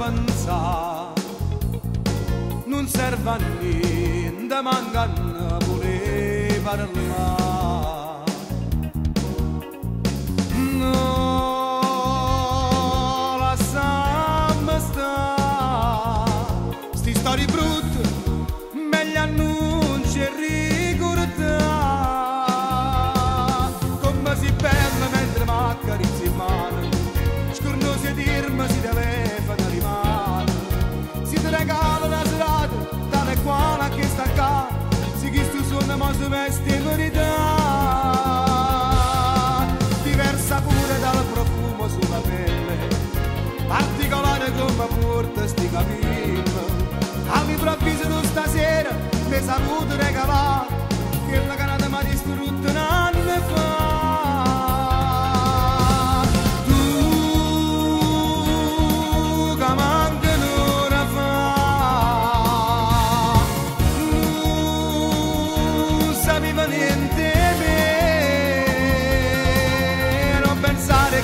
pensare, non serve a niente, mancano pure parlare. No, lasciamo stare, sti storie brutte, meglio annunci e ricordare. Come si bella mentre m'accarezzi in mano, scornosi e dirmi si telefona di mano, si ti regala una serata, tale quale a che sta qua, si chi stu suona ma si veste verità. Diversa pure dal profumo sulla pelle, particolare come porta sti capelli. All'improvviso tu stasera mi saluto regalare, che la canata mi ha distrutto un anno fa.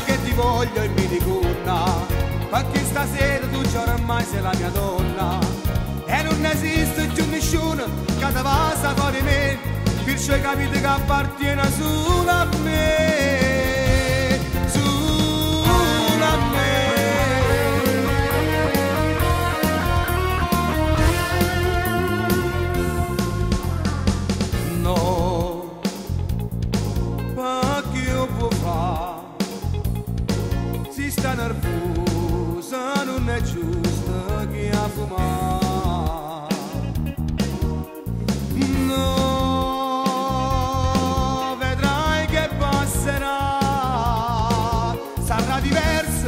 Che ti voglio e mi riconna, perché stasera tu c'è oramai sei la mia donna e non esiste più nessuno che ti passa fuori me, perciò hai capito che appartiene solo a me, solo a me. No, perché io può fare, si sta nervosa, non è giusto che ha fumato. No, vedrai che passerà, sarà diverso,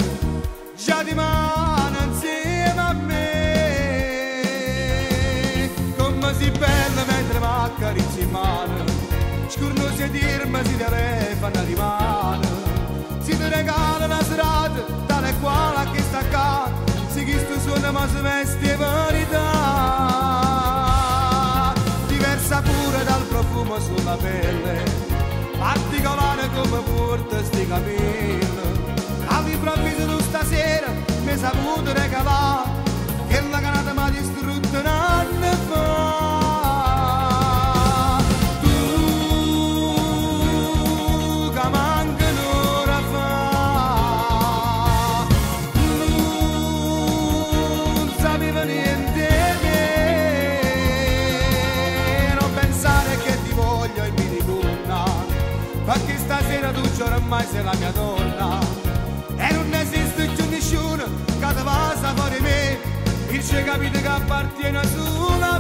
già di mano insieme a me. Come si bella mentre m'accarezzi in mano, scornosi e dirmi si telefona di mano, si ti regala una serata, tale quale a che sta qua, si chi stu suona ma si veste verità. Diversa pure dal profumo sulla pelle, particolare come porta sti capelli. All'improvviso tu stasera mi saputo regalare, che la canata mi ha distrutto un anno fa. Perché stasera tu c'è oramai sei la mia donna e non esiste più nessuno che ti passa fuori me, il c'è capito che appartiene solo a